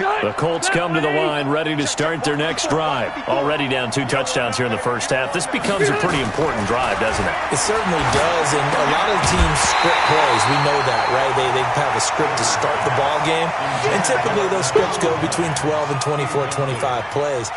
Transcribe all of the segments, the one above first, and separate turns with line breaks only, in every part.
The Colts come to the line, ready to start their next drive. Already down 2 touchdowns here in the first half. This becomes a pretty important drive, doesn't it?
It certainly does, and a lot of teams script plays. We know that, right? They have a script to start the ball game, and typically those scripts go between 12 and 24, 25 plays.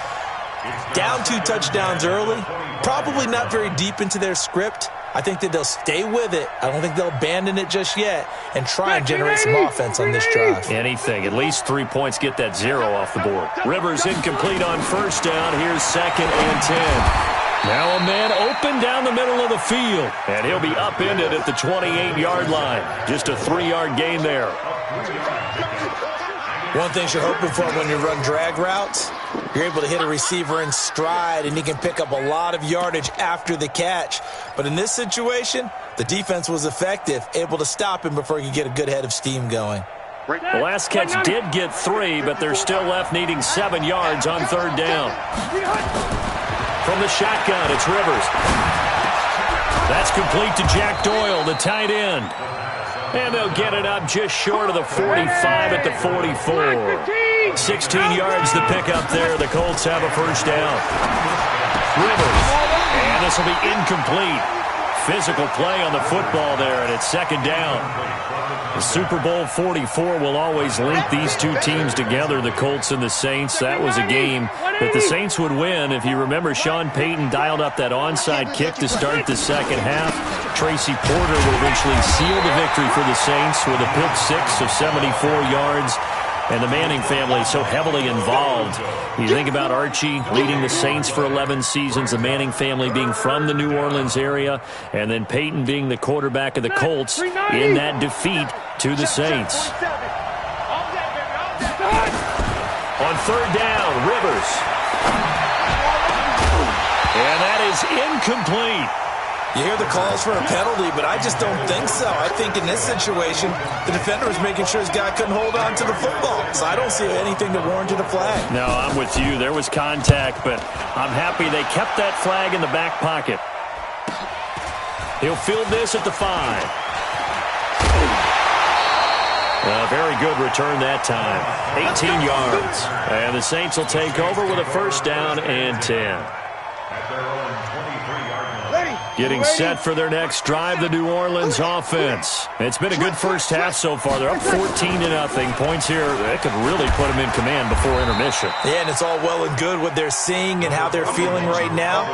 Down 2 touchdowns early, probably not very deep into their script. I think that they'll stay with it. I don't think they'll abandon it just yet and try and generate some offense on this drive.
Anything. At least 3 points, get that 0 off the board. Rivers incomplete on first down. Here's 2nd and 10. Now a man open down the middle of the field, and he'll be upended at the 28-yard line. Just a 3-yard gain there.
One thing you're hoping for when you run drag routes, you're able to hit a receiver in stride, and he can pick up a lot of yardage after the catch. But in this situation, the defense was effective, able to stop him before he could get a good head of steam going.
The last catch did get 3, but they're still left needing 7 yards on 3rd down. From the shotgun, it's Rivers. That's complete to Jack Doyle, the tight end. And they'll get it up just short of the 45 at the 44. 16 yards to pick up there. The Colts have a first down. Rivers. And this will be incomplete. Physical play on the football there, and it's 2nd down. The Super Bowl 44 will always link these two teams together, the Colts and the Saints. That was a game that the Saints would win. If you remember, Sean Payton dialed up that onside kick to start the second half. Tracy Porter would eventually seal the victory for the Saints with a pick 6 of 74 yards. And the Manning family so heavily involved. You think about Archie leading the Saints for 11 seasons, the Manning family being from the New Orleans area, and then Peyton being the quarterback of the Colts in that defeat to the Saints. On 3rd down, Rivers. And that is incomplete.
You hear the calls for a penalty, but I just don't think so. I think in this situation, the defender was making sure his guy couldn't hold on to the football. So I don't see anything that warranted a flag.
No, I'm with you. There was contact, but I'm happy they kept that flag in the back pocket. He'll field this at the 5. A very good return that time. 18 yards. And the Saints will take over with a first down and 10. Getting set for their next drive, the New Orleans offense. It's been a good first half so far. They're up 14-0. Points here, that could really put them in command before intermission.
Yeah, and it's all well and good what they're seeing and how they're feeling right now.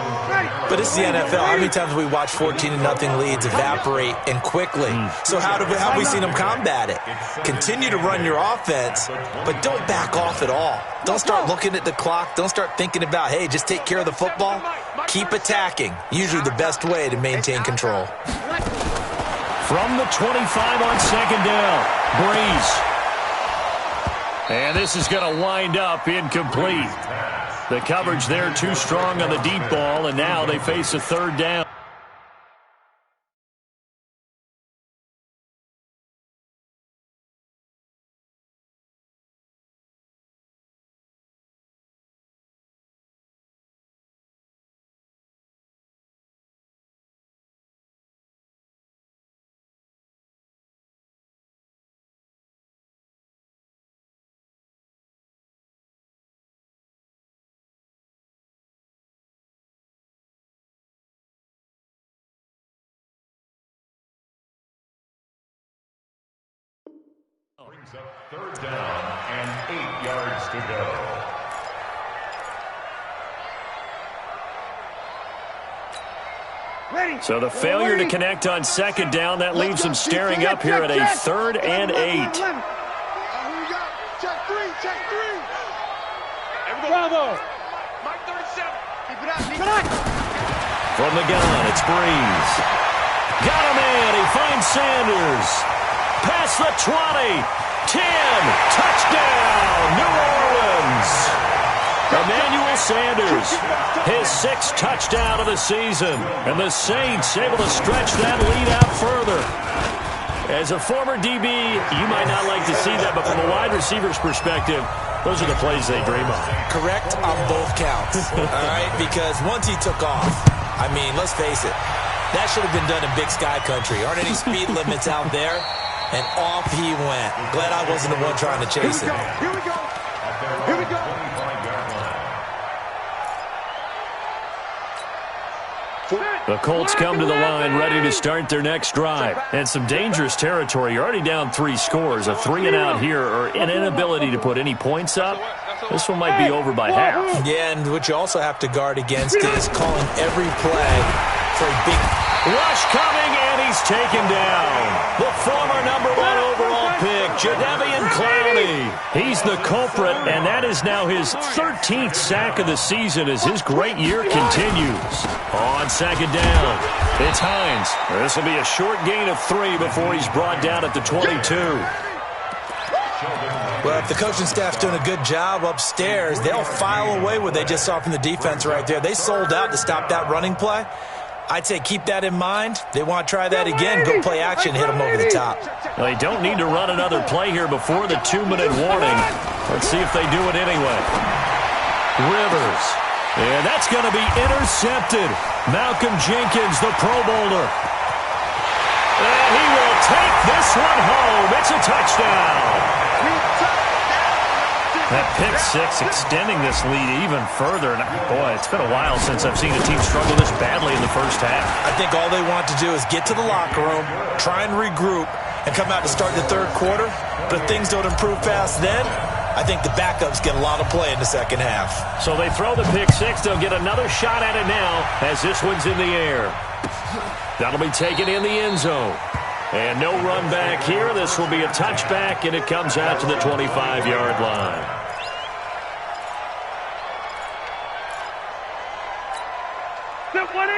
But it's the NFL. How many times have we watched 14-0 leads evaporate and quickly? So how have we seen them combat it? Continue to run your offense, but don't back off at all. Don't start looking at the clock. Don't start thinking about, hey, just take care of the football. Keep attacking. Usually the best way to maintain control.
From the 25 on 2nd down, Breeze. And this is going to wind up incomplete. The coverage there too strong on the deep ball, and now they face a 3rd down.
Brings up 3rd down and 8 yards to go.
So the failure to connect on 2nd down, that leaves them staring up here at a 3rd and 8.
Bravo.
From the gun, it's Breeze. Got a man, he finds Sanders. Past the 20, 10, touchdown, New Orleans. Emmanuel Sanders, his 6th touchdown of the season, and the Saints able to stretch that lead out further. As a former DB, you might not like to see that, but from a wide receiver's perspective, those are the plays they dream of.
Correct on both counts, all right? Because once he took off, I mean, let's face it, that should have been done in Big Sky Country. Aren't any speed limits out there? And off he went. Glad I wasn't the one trying to chase him.
Here we go.
Here we go. 25-yard line.
The Colts come to the line ready to start their next drive. And some dangerous territory. You're already down 3 scores. A 3-and-out here or an inability to put any points up. This one might be over by half.
Yeah, and what you also have to guard against is calling every play for a big
rush coming, and he's taken down. The former #1 overall pick, Jadeveon Clowney. He's the culprit, and that is now his 13th sack of the season as his great year continues. On second down, it's Hines. This will be a short gain of 3 before he's brought down at the 22.
Well, if the coaching staff's doing a good job upstairs, they'll file away what they just saw from the defense right there. They sold out to stop that running play. I'd say keep that in mind. They want to try that again. Go play action, hit them over the top.
Well, they don't need to run another play here before the 2-minute warning. Let's see if they do it anyway. Rivers. And that's going to be intercepted. Malcolm Jenkins, the Pro Bowler. And he will take this one home. It's a touchdown. That pick six extending this lead even further. And boy, it's been a while since I've seen a team struggle this badly in the first half.
I think all they want to do is get to the locker room, try and regroup, and come out to start the third quarter. But if things don't improve fast then, I think the backups get a lot of play in the second half.
So they throw the pick six. They'll get another shot at it now as this one's in the air. That'll be taken in the end zone. And no run back here. This will be a touchback, and it comes out to the 25-yard line.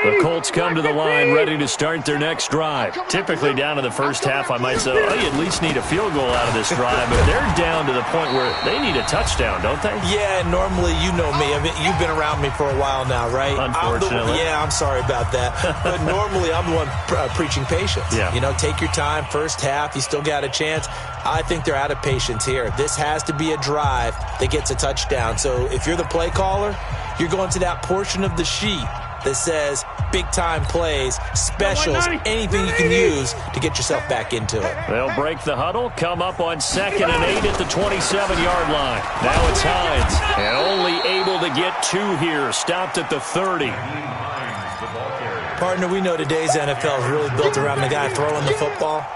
The Colts come to the line ready to start their next drive. Typically down in the first half, I might say, oh, you at least need a field goal out of this drive. But they're down to the point where they need a touchdown, don't they?
Yeah, and normally, you know me. I mean, you've been around me for a while now, right?
Unfortunately.
I'm sorry about that. But normally, I'm the one preaching patience.
Yeah.
You know, take your time. First half, you still got a chance. I think they're out of patience here. This has to be a drive that gets a touchdown. So if you're the play caller, you're going to that portion of the sheet that says big-time plays, specials, anything you can use to get yourself back into it.
They'll break the huddle, come up on 2nd and 8 at the 27-yard line. Now it's Hines, and only able to get 2 here, stopped at the 30.
Partner, we know today's NFL is really built around the guy throwing the football.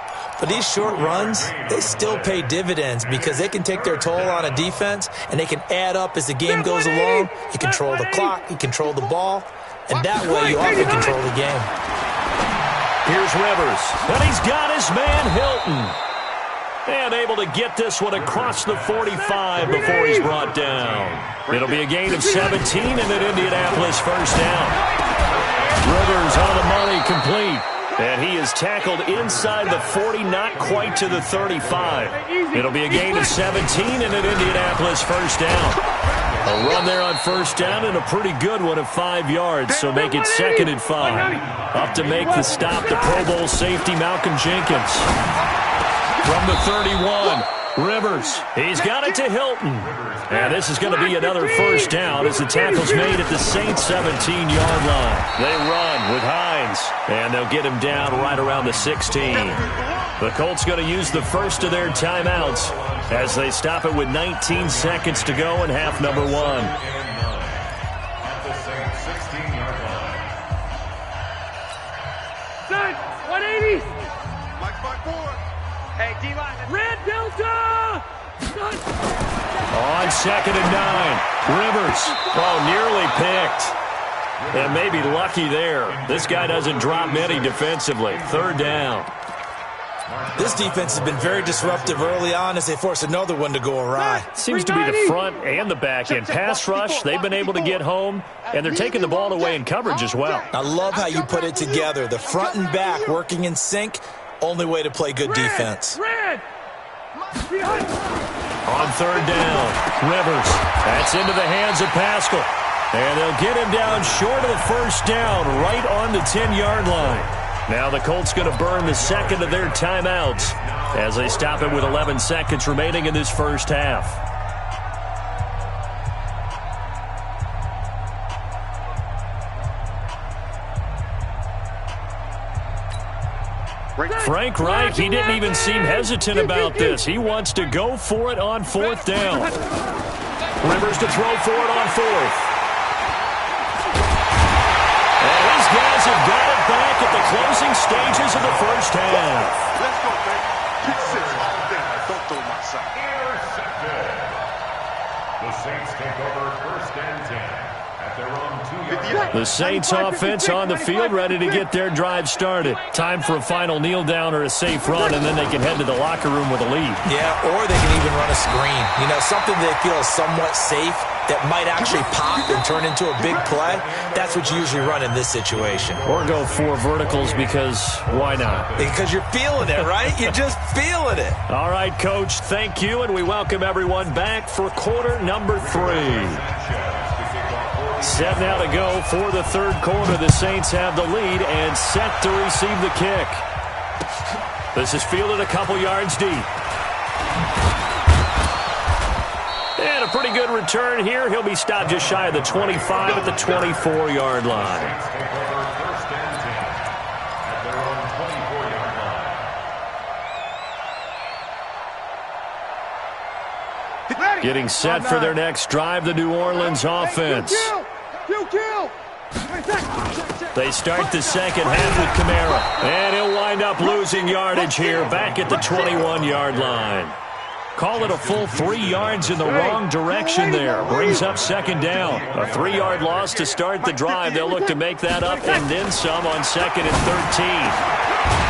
But these short runs, they still pay dividends because they can take their toll on a defense, and they can add up as the game goes along. You control the clock, you control the ball. And that way, you often control the game.
Here's Rivers. And he's got his man, Hilton. And able to get this one across the 45 before he's brought down. It'll be a gain of 17 and an Indianapolis first down. Rivers on the money, complete. And he is tackled inside the 40, not quite to the 35. It'll be a gain of 17 and an Indianapolis first down. A run there on first down and a pretty good one of 5 yards, so make it 2nd and 5. Up to make the stop, the Pro Bowl safety, Malcolm Jenkins. From the 31, Rivers. He's got it to Hilton. And this is going to be another first down as the tackle's made at the Saints' 17-yard line. They run with Hines, and they'll get him down right around the 16. The Colts going to use the first of their timeouts as they stop it with 19 seconds to go in half number 1.
At the Saints' 16-yard line.
180. Hey, D-line. Red Delta.
On 2nd and 9, Rivers. Oh, nearly picked. And maybe lucky there. This guy doesn't drop many defensively. 3rd down.
This defense has been very disruptive early on as they force another one to go awry.
Seems to be the front and the back end. Pass rush, they've been able to get home, and they're taking the ball away in coverage as well.
I love how you put it together. The front and back working in sync, only way to play good defense.
On 3rd down, Rivers. That's into the hands of Pascal. And they'll get him down short of the first down, right on the 10-yard line. Now the Colts going to burn the 2nd of their timeouts as they stop it with 11 seconds remaining in this first half. Frank Reich, he didn't even seem hesitant about this. He wants to go for it on 4th down. Rivers to throw for it on fourth. And these guys have got it back at the closing stages of the first half.
Let's go, baby. Pick 6 all day. Don't throw my side.
Intercepted. The Saints take over 1st and 10 at their own 2-yard line.
The Saints offense on the field, ready to get their drive started. Time for a final kneel down or a safe run, and then they can head to the locker room with a lead.
Yeah, or they can even run a screen. You know, something they feel is somewhat safe that might actually pop and turn into a big play. That's what you usually run in this situation.
Or go 4 verticals because why not? Because
you're feeling it, right? You're just feeling it.
All right, Coach, thank you, and we welcome everyone back for quarter number 3. Set now to go for the third quarter. The Saints have the lead and set to receive the kick. This is fielded a couple yards deep. And a pretty good return here. He'll be stopped just shy of the 25 at the 24-yard line. Getting set for their next drive, the New Orleans offense. They start the second half with Kamara. And he'll wind up losing yardage here back at the 21-yard line. Call it a full 3 yards in the wrong direction there. Brings up second down. A 3-yard loss to start the drive. They'll look to make that up and then some on 2nd and 13.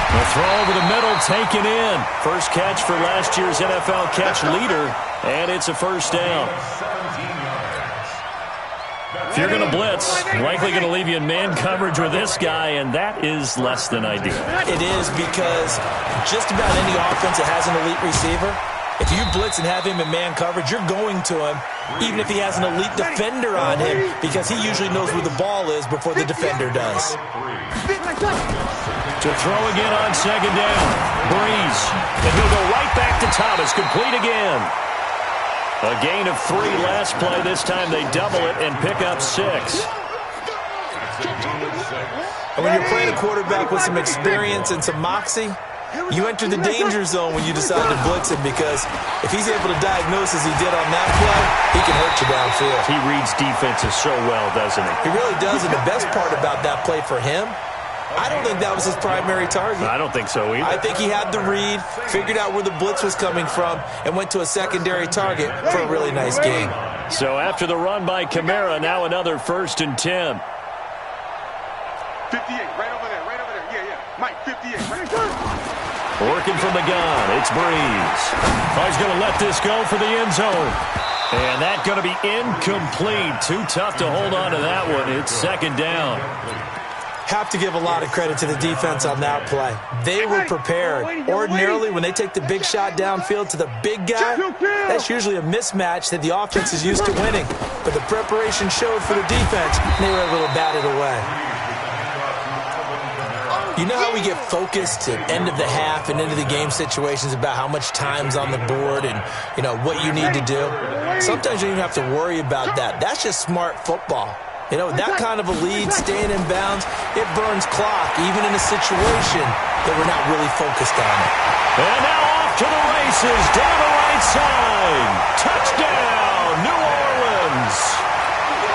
The throw over the middle taken in. First catch for last year's NFL catch leader, and it's a first down. If you're going to blitz, likely going to leave you in man coverage with this guy, and that is less than ideal.
It is because just about any offense that has an elite receiver, if you blitz and have him in man coverage, you're going to him, even if he has an elite defender on him, because he usually knows where the ball is before the defender does.
To throw again on second down. Breeze. And he'll go right back to Thomas. Complete again. A gain of 3 last play. This time they double it and pick up 6.
And when you're playing a quarterback with some experience and some moxie, you enter the danger zone when you decide to blitz him, because if he's able to diagnose as he did on that play, he can hurt you downfield.
He reads defenses so well, doesn't he?
He really does, and the best part about that play for him, I don't think that was his primary target.
I don't think so either.
I think he had the read, figured out where the blitz was coming from, and went to a secondary target for a really nice gain.
So after the run by Kamara, now another 1st and 10.
58, right over there, right over there. Yeah, yeah. Mike, 58, right there.
Working from the gun, it's Breeze. Oh, he's going to let this go for the end zone. And that's going to be incomplete. Too tough to hold on to that one. It's second down.
Have to give a lot of credit to the defense on that play. They were prepared. Ordinarily, when they take the big shot downfield to the big guy, that's usually a mismatch that the offense is used to winning. But the preparation showed for the defense, and they were able to bat it away. You know how we get focused at end of the half and into the game situations about how much time's on the board and, you know, what you need to do? Sometimes you don't even have to worry about that. That's just smart football. You know, that kind of a lead, staying in bounds, it burns clock, even in a situation that we're not really focused on it.
And now off to the races, down the right side. Touchdown, New Orleans.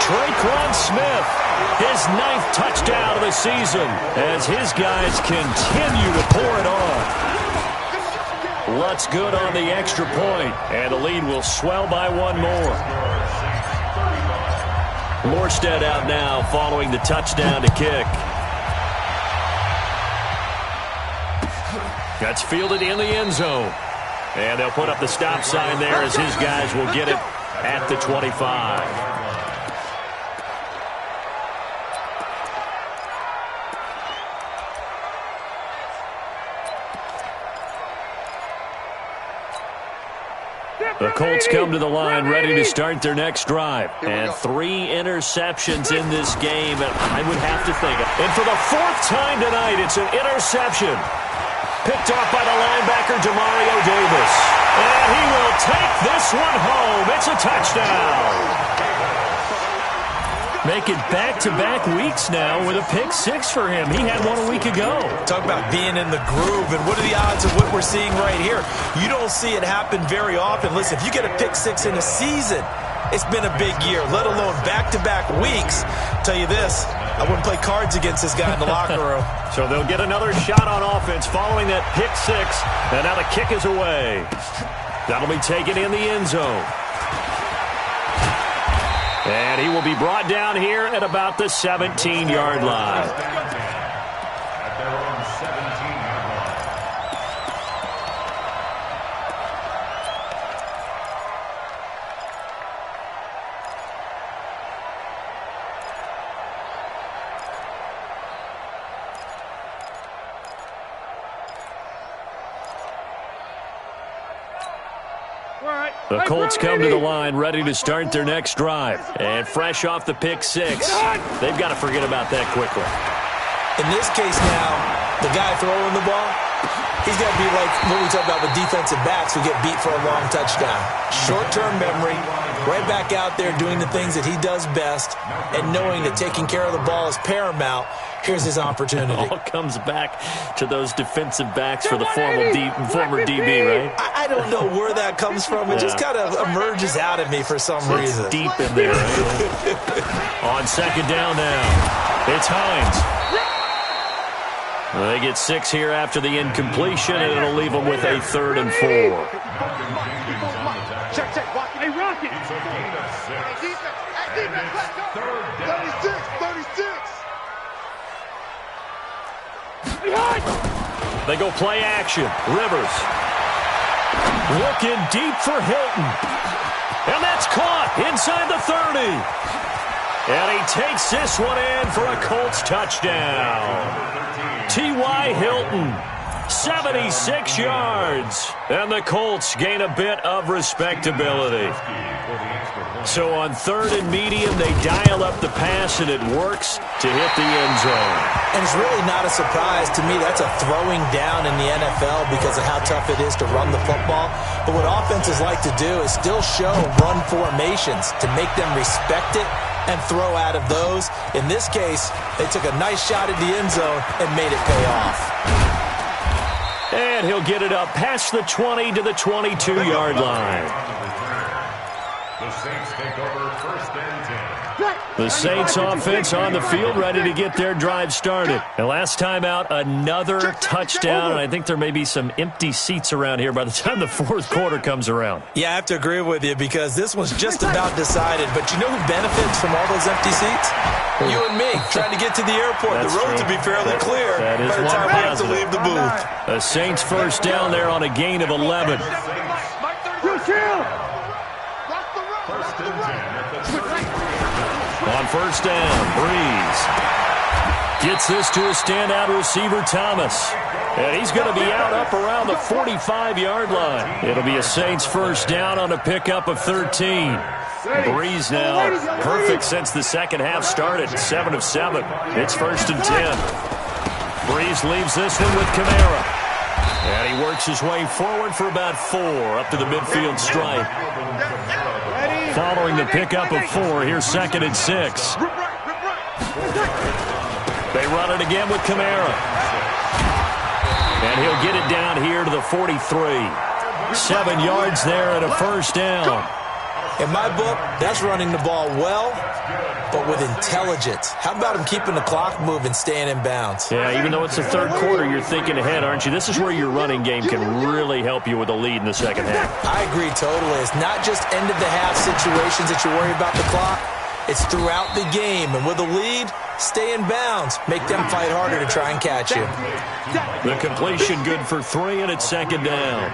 Traquan Smith, his 9th touchdown of the season, as his guys continue to pour it on. Lutz good on the extra point, and the lead will swell by 1 more. Morstead out now following the touchdown to kick. That's fielded in the end zone. And they'll put up the stop sign there as his guys will get it at the 25. The Colts come to the line ready to start their next drive. And 3 interceptions in this game, and I would have to think. And for the 4th time tonight, it's an interception. Picked off by the linebacker, Demario Davis. And he will take this one home. It's a touchdown. Making back-to-back weeks now with a pick 6 for him. He had one a week ago.
Talk about being in the groove, and what are the odds of what we're seeing right here? You don't see it happen very often. Listen, if you get a pick 6 in a season, It's been a big year, let alone back-to-back weeks. Tell you this, I wouldn't play cards against this guy in the locker room.
So they'll get another shot on offense following that pick six. And now the kick is away. That'll be taken in the end zone. And he will be brought down here at about the 17-yard line.
At their own 17-yard line.
The Colts come to the line ready to start their next drive. And fresh off the pick six, they've got to forget about that quickly.
In this case now, the guy throwing the ball, he's got to be like what we talk about with defensive backs who get beat for a long touchdown. Short-term memory, right back out there doing the things that he does best, and knowing that taking care of the ball is paramount. Here's his opportunity.
It all comes back to those defensive backs for the former DB, right?
I don't know where that comes from. It just kind of emerges out of me for some reason.
It's deep in there. Right? On second down now, it's Hines. They get 6 here after the incompletion, and it'll leave them with a 3rd and 4.
Check. Hey, Rocket.
It's a gain of 6. And it's 3rd down.
36.
They go play action. Rivers. Looking deep for Hilton. And that's caught inside the 30. And he takes this one in for a Colts touchdown. T.Y. Hilton, 76 yards. And the Colts gain a bit of respectability. So on 3rd and medium, they dial up the pass, and it works to hit the end zone.
And it's really not a surprise to me. That's a throwing down in the NFL because of how tough it is to run the football. But what offenses like to do is still show run formations to make them respect it and throw out of those. In this case, they took a nice shot at the end zone and made it pay off.
And he'll get it up past the 20 to the 22-yard line.
The Saints take over 1st and 10.
The Saints offense on the field ready to get their drive started. And last time out, another touchdown. And I think there may be some empty seats around here by the time the 4th quarter comes around.
Yeah, I have to agree with you because this one's just about decided. But you know who benefits from all those empty seats? You and me, trying to get to the airport.
That's
the roads
true.
will be fairly clear
That is
by the
one
time we have to
positive.
leave the booth.
The Saints first down there on a gain of 11.
First and 10 at the 30.
On first down, Breeze gets this to a standout receiver, Thomas. And he's going to be out up around the 45-yard line. It'll be a Saints first down on a pickup of 13. Breeze now perfect since the second half started, 7 of 7. It's 1st and 10. Breeze leaves this one with Kamara. And he works his way forward for about 4 up to the midfield stripe. Following the pickup of 4, here's 2nd and 6. They run it again with Kamara. And he'll get it down here to the 43. 7 yards there and a first down.
In my book, that's running the ball well, but with intelligence. How about him keeping the clock moving, staying in bounds?
Yeah, even though it's the 3rd quarter, you're thinking ahead, aren't you? This is where your running game can really help you with a lead in the second half.
I agree totally. It's not just end-of-the-half situations that you worry about the clock. It's throughout the game. And with a lead, stay in bounds. Make them fight harder to try and catch you.
The completion good for 3, and it's 2nd down.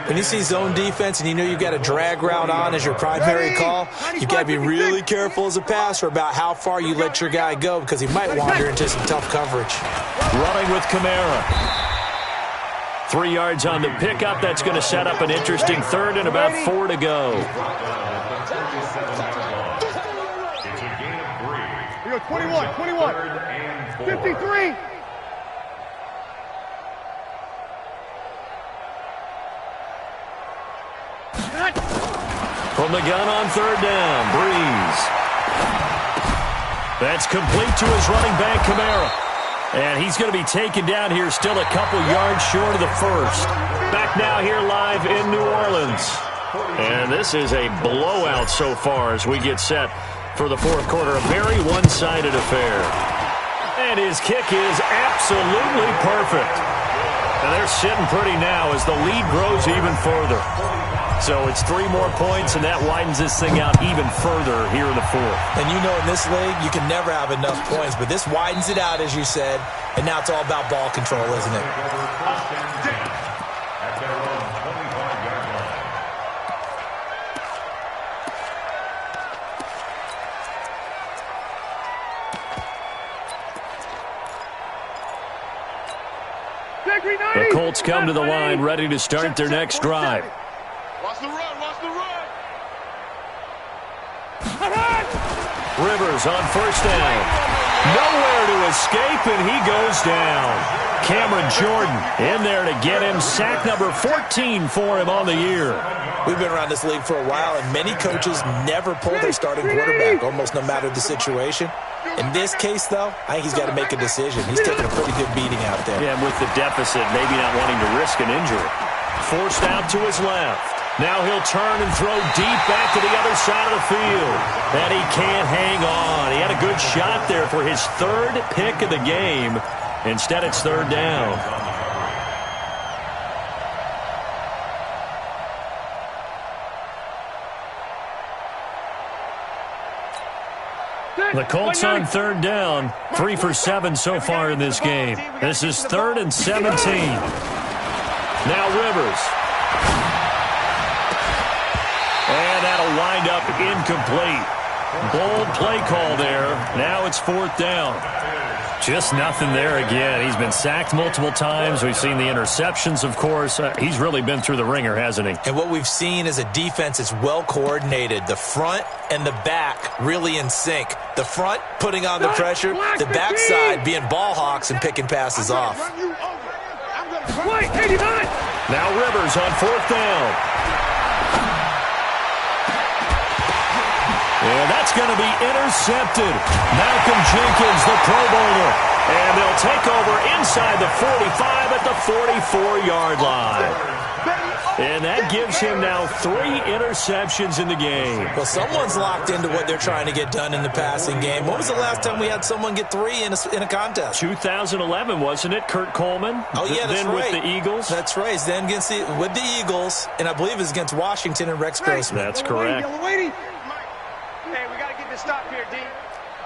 When you see zone defense and you know you've got a drag route on as your primary call, you've got to be really careful as a passer about how far you let your guy go because he might wander into some tough coverage.
Running with Kamara. 3 yards on the pickup. That's going to set up an interesting 3rd and about 4 to go.
It's a gain of 3.
We go 21, 53.
From the gun on 3rd down, Breeze. That's complete to his running back, Kamara. And he's going to be taken down here, still a couple yards short of the 1st. Back now here live in New Orleans. And this is a blowout so far as we get set for the fourth quarter. A very one-sided affair. And his kick is absolutely perfect. And they're sitting pretty now as the lead grows even further. So it's 3 more points, and that widens this thing out even further here in the fourth.
And you know in this league, you can never have enough points, but this widens it out, as you said, and now it's all about ball control, isn't it?
The Colts come to the line, ready to start their next drive.
Watch the run, watch the run.
Rivers on first down. Nowhere to escape, and he goes down. Cameron Jordan in there to get him. Sack number 14 for him on the year.
We've been around this league for a while, and many coaches never pull their starting quarterback, almost no matter the situation. In this case, though, I think he's got to make a decision. He's taking a pretty good beating out there.
Yeah, and with the deficit, maybe not wanting to risk an injury. Forced out to his left. Now he'll turn and throw deep back to the other side of the field. And he can't hang on. He had a good shot there for his 3rd pick of the game. Instead, it's 3rd down. The Colts on 3rd down. 3 for 7 so far in this game. This is 3rd and 17. Now Rivers. And that'll wind up incomplete. Bold play call there. Now it's 4th down. Just nothing there again. He's been sacked multiple times. We've seen the interceptions, of course. He's really been through the ringer, hasn't he?
And what we've seen is a defense that's well coordinated. The front and the back really in sync. The front putting on the pressure, the backside being ball hawks and picking passes off.
Now Rivers on 4th down. And that's going to be intercepted. Malcolm Jenkins, the Pro Bowler. And they'll take over inside the 45 at the 44-yard line. And that gives him now 3 interceptions in the game.
Well, someone's locked into what they're trying to get done in the passing game. When was the last time we had someone get 3 in a contest?
2011, wasn't it? Kurt Coleman?
Oh, yeah, that's
then
right.
With the Eagles?
That's right. Then with the Eagles, and I believe it's against Washington and Rex Grossman.
That's correct.
Hey, we got to get this stop here, D.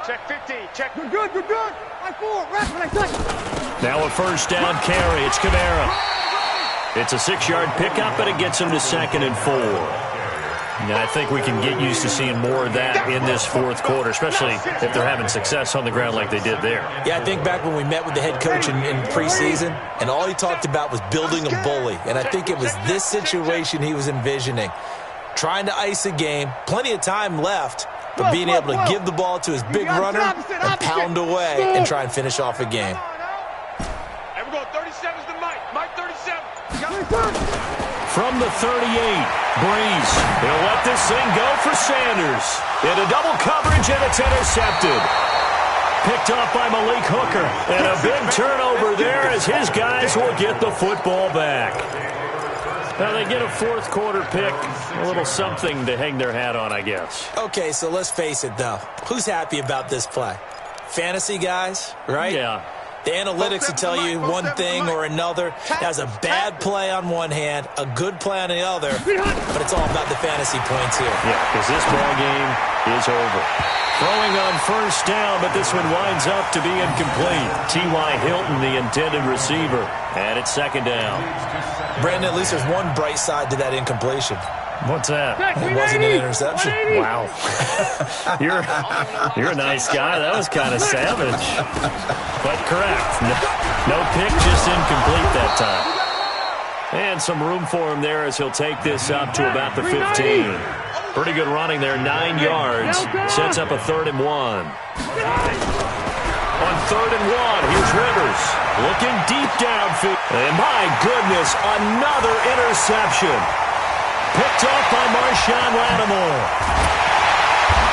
Check 15. Check. We're good. We're good. I 4. Wrap when I touch.
Now a first down carry. It's Kamara. It's a 6-yard pickup, but it gets him to 2nd and 4. Now, I think we can get used to seeing more of that in this fourth quarter, especially if they're having success on the ground like they did there.
Yeah, I think back when we met with the head coach in preseason, and all he talked about was building a bully. And I think it was this situation he was envisioning. Trying to ice a game, plenty of time left, but being able to give the ball to his big runner and pound away and try and finish off a game.
Hey, we're going 37's to Mike. Mike 37.
From the 38, Breeze. He'll let this thing go for Sanders. Into double coverage, and it's intercepted. Picked off by Malik Hooker. And a big turnover there as his guys will get the football back. Now they get a fourth quarter pick, a little something to hang their hat on, I guess.
Okay, so let's face it, though. Who's happy about this play? Fantasy guys, right?
Yeah.
The analytics will tell you one thing or another. That's a bad play on one hand, a good play on the other, but it's all about the fantasy points here.
Yeah, because this ball game is over. Throwing on first down, but this one winds up to be incomplete. T.Y. Hilton, the intended receiver, and it's 2nd down.
Brandon, at least there's one bright side to that incompletion.
What's that?
It wasn't an interception.
Wow. You're a nice guy. That was kind of savage. But correct. No pick, just incomplete that time. And some room for him there as he'll take this up to about the 15. Pretty good running there, 9 yards. Sets up a 3rd and 1. On 3rd and 1, here's Rivers. Looking deep downfield. And my goodness, another interception. Picked off by Marshawn Lattimore.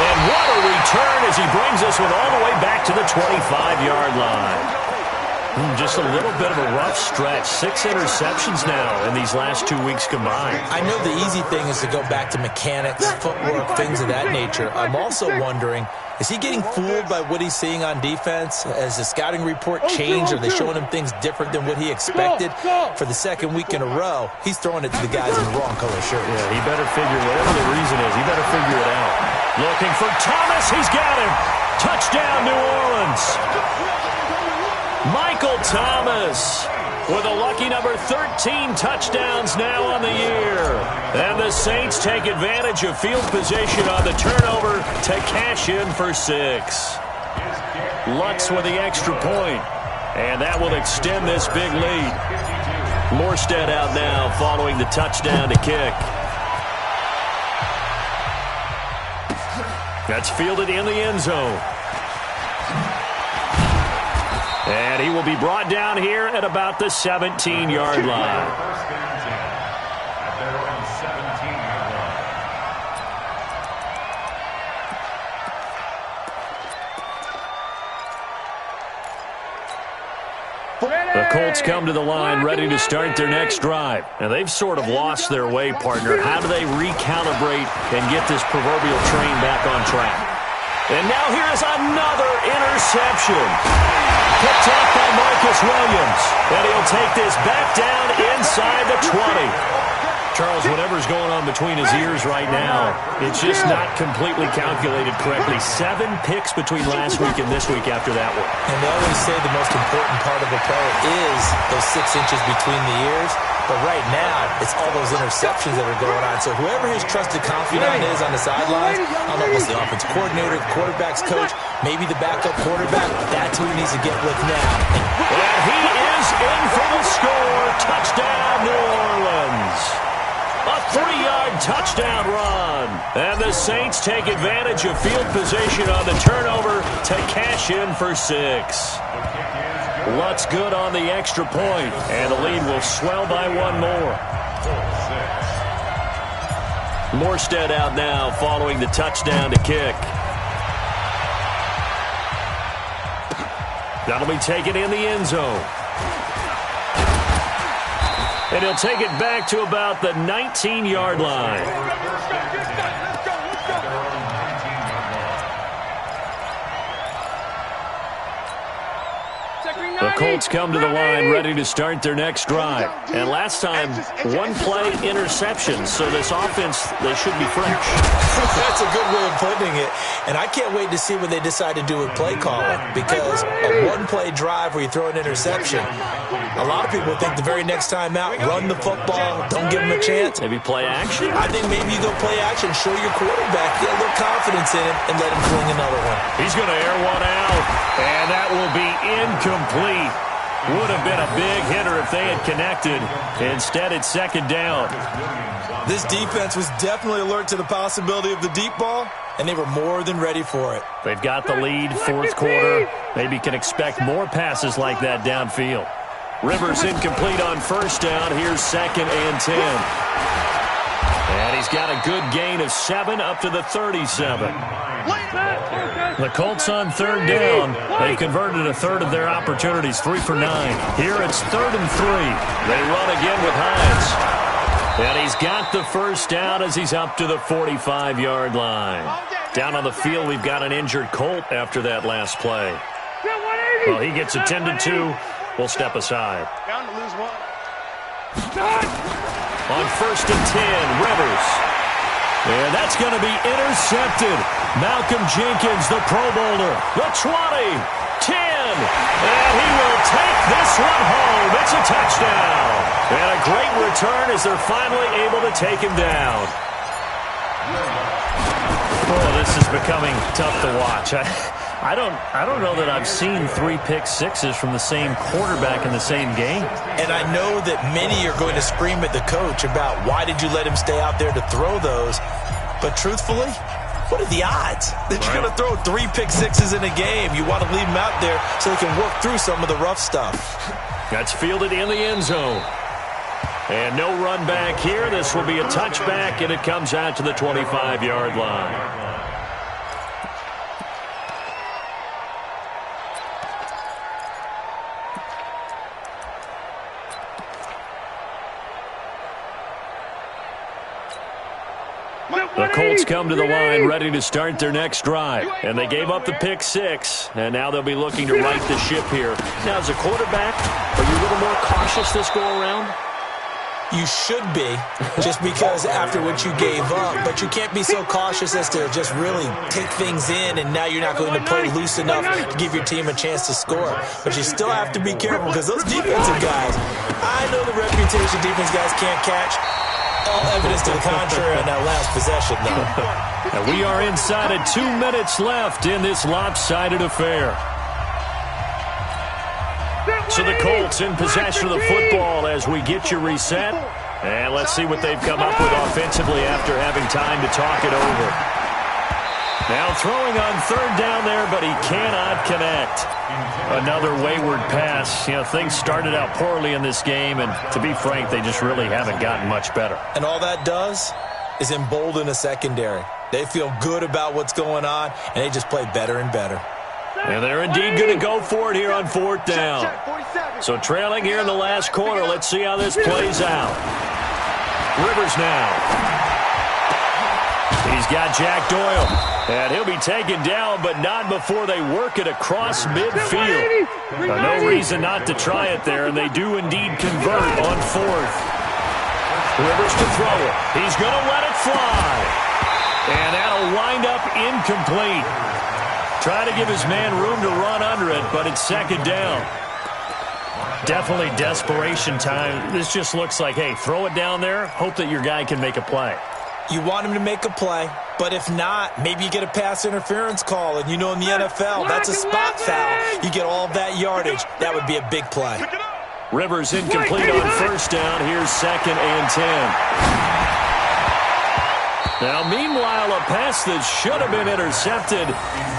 And what a return as he brings this one all the way back to the 25-yard line. Just a little bit of a rough stretch. 6 interceptions now in these last 2 weeks combined.
I know the easy thing is to go back to mechanics, footwork, things of that nature. I'm also wondering, is he getting fooled by what he's seeing on defense? Has the scouting report changed? Are they showing him things different than what he expected? For the second week in a row, he's throwing it to the guys in the wrong color shirts.
Yeah, he better figure, whatever the reason is, he better figure it out. Looking for Thomas. He's got him. Touchdown, New Orleans. Michael Thomas with a lucky number 13 touchdowns now on the year. And the Saints take advantage of field position on the turnover to cash in for 6. Lutz with the extra point. And that will extend this big lead. Morstead out now following the touchdown to kick. That's fielded in the end zone. And he will be brought down here at about the 17-yard line.
First and 10 at their own 17-yard line.
The Colts come to the line ready to start their next drive. And they've sort of lost their way, partner. How do they recalibrate and get this proverbial train back on track? And now here's another interception. Picked off by Marcus Williams. And he'll take this back down inside the 20. Charles, whatever's going on between his ears right now, it's just not completely calculated correctly. 7 picks between last week and this week after that one.
And they always say the most important part of a play is those 6 inches between the ears. But right now, it's all those interceptions that are going on. So whoever his trusted confidant is on the sidelines, I don't know if it's the offensive coordinator, the quarterback's coach, maybe the backup quarterback, that's who he needs to get with now.
And he is in for the score. Touchdown, New Orleans. A 3-yard touchdown run. And the Saints take advantage of field position on the turnover to cash in for 6. Lutz good on the extra point, and the lead will swell by 1 more. Morstead out now following the touchdown to kick. That'll be taken in the end zone. And he'll take it back to about the 19-yard line. The Colts come to the line ready to start their next drive. And last time, 1-play interception. So this offense, they should be fresh.
That's a good way of putting it. And I can't wait to see what they decide to do with play calling. Because a 1-play drive where you throw an interception, a lot of people think the very next time out, run the football, don't give them a chance.
Maybe play action?
I think maybe you go play action, show your quarterback, get a little confidence in him, and let him fling another one.
He's going to air one out, and that will be incomplete. Would have been a big hitter if they had connected. Instead, it's second down.
This defense was definitely alert to the possibility of the deep ball, and they were more than ready for it.
They've got the lead, fourth quarter. Maybe can expect more passes like that downfield. Rivers incomplete on first down. Here's 2nd and 10. And he's got a good gain of 7 up to the 37. The Colts on 3rd down. They've converted a third of their opportunities, 3 for 9. Here it's 3rd and 3. They run again with Hines. And he's got the first down as he's up to the 45-yard line. Down on the field, we've got an injured Colt after that last play. Well, he gets attended to. We'll step aside.
Down to lose 1.
On 1st and 10, Rivers. And that's going to be intercepted. Malcolm Jenkins, the Pro Bowler. The 20, 10. And he will take this one home. It's a touchdown. And a great return as they're finally able to take him down. Oh, this is becoming tough to watch. I don't know that I've seen 3 pick-sixes from the same quarterback in the same game.
And I know that many are going to scream at the coach about why did you let him stay out there to throw those. But truthfully, what are the odds that you're going to throw 3 pick-sixes in a game? You want to leave him out there so they can work through some of the rough stuff.
That's fielded in the end zone. And no run back here. This will be a touchback, and it comes out to the 25-yard line. The Colts come to the line ready to start their next drive. And they gave up the pick 6, and now they'll be looking to right the ship here. Now, as a quarterback, are you a little more cautious this go-around?
You should be, just because after what you gave up, but you can't be so cautious as to just really take things in, and now you're not going to play loose enough to give your team a chance to score. But you still have to be careful, because those defensive guys, I know the reputation defense guys can't catch. All evidence to the contrary on that last possession, though.
And we are inside of 2 minutes left in this lopsided affair. So the Colts in possession of the football as we get you reset. And let's see what they've come up with offensively after having time to talk it over. Now throwing on 3rd down there, but he cannot connect. Another wayward pass. You know, things started out poorly in this game, and to be frank, they just really haven't gotten much better.
And all that does is embolden a secondary. They feel good about what's going on, and they just play better and better.
And they're indeed going to go for it here on 4th down. So trailing here in the last quarter. Let's see how this plays out. Rivers now. He's got Jack Doyle. And he'll be taken down, but not before they work it across midfield. No reason not to try it there, and they do indeed convert on 4th. Rivers to throw it. He's going to let it fly. And that'll wind up incomplete. Try to give his man room to run under it, but it's 2nd down. Definitely desperation time. This just looks like, hey, throw it down there, hope that your guy can make a play.
You want him to make a play, but if not, maybe you get a pass interference call, and you know in the NFL, that's a spot foul. You get all of that yardage. That would be a big play.
Rivers incomplete on 1st down. Here's 2nd and 10. Now, meanwhile, a pass that should have been intercepted,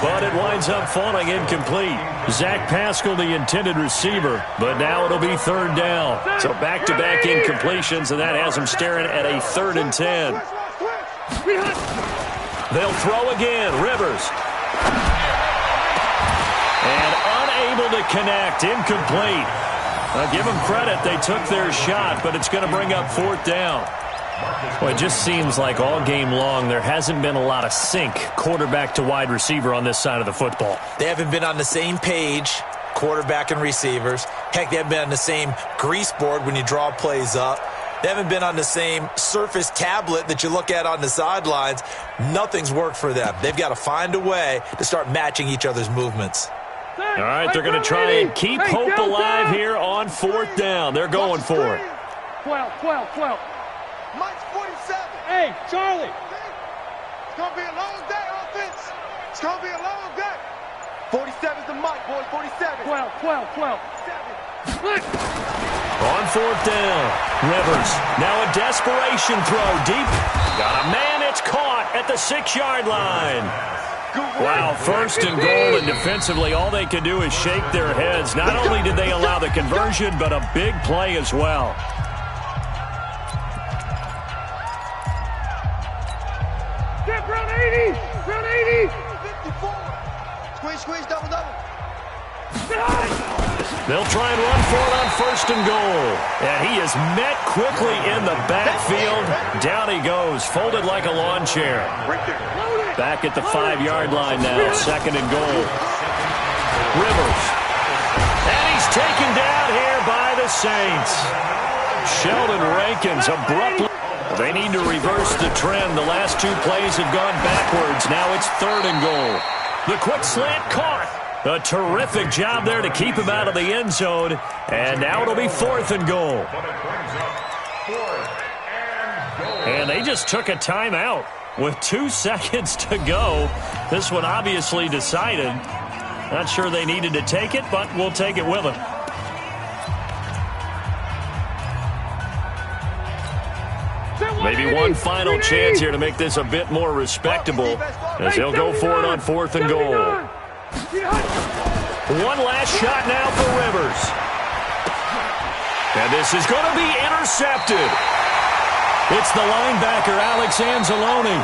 but it winds up falling incomplete. Zach Pascal, the intended receiver, but now it'll be 3rd down. So back-to-back incompletions, and that has him staring at a 3rd and 10. They'll throw again. Rivers. And unable to connect. Incomplete. Give them credit. They took their shot, but it's going to bring up 4th down. Well, it just seems like all game long there hasn't been a lot of sync quarterback to wide receiver on this side of the football.
They haven't been on the same page, quarterback and receivers. Heck, they haven't been on the same grease board when you draw plays up. They haven't been on the same Surface tablet that you look at on the sidelines. Nothing's worked for them. They've got to find a way to start matching each other's movements.
All right, they're going to try and keep hope alive here on 4th down. They're going for it.
12. Mike's 47. Hey, Charlie. It's going to be a long day, offense. It's going to be a long day. 47's the Mike, boys. 47. 12. 7.
On 4th down, Rivers. Now a desperation throw deep. Got a man, it's caught at the 6-yard line. Wow, 1st and goal, and defensively all they can do is shake their heads. Not only did they allow the conversion, but a big play as well.
Round 80. 54. Squeeze, double.
They'll try and run for it on 1st and goal. And he is met quickly in the backfield. Down he goes, folded like a lawn chair. Back at the 5-yard line now, 2nd and goal. Rivers. And he's taken down here by the Saints. Sheldon Rankins abruptly. They need to reverse the trend. The last 2 plays have gone backwards. Now it's 3rd and goal. The quick slant caught. A terrific job there to keep him out of the end zone. And now it'll be 4th and goal. And they just took a timeout with 2 seconds to go. This one obviously decided. Not sure they needed to take it, but we'll take it with them. Maybe one final chance here to make this a bit more respectable as they'll go for it on 4th and goal. One last shot now for Rivers. And this is going to be intercepted. It's the linebacker, Alex Anzalone.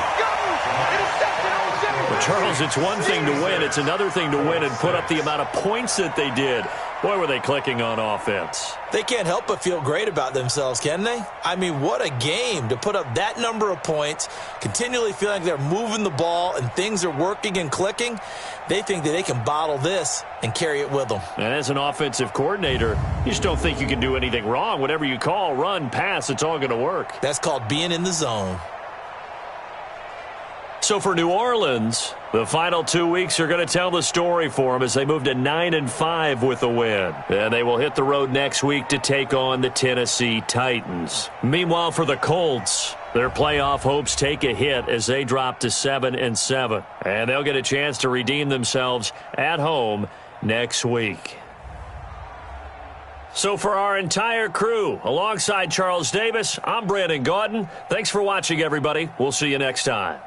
Charles, it's one thing to win. It's another thing to win and put up the amount of points that they did. Boy, were they clicking on offense.
They can't help but feel great about themselves, can they? I mean, what a game to put up that number of points, continually feeling like they're moving the ball and things are working and clicking. They think that they can bottle this and carry it with them.
And as an offensive coordinator, you just don't think you can do anything wrong. Whatever you call, run, pass, it's all going to work.
That's called being in the zone.
So for New Orleans, the final 2 weeks are going to tell the story for them as they move to 9-5 with a win. And they will hit the road next week to take on the Tennessee Titans. Meanwhile, for the Colts, their playoff hopes take a hit as they drop to 7-7. And they'll get a chance to redeem themselves at home next week. So for our entire crew, alongside Charles Davis, I'm Brandon Gaudin. Thanks for watching, everybody. We'll see you next time.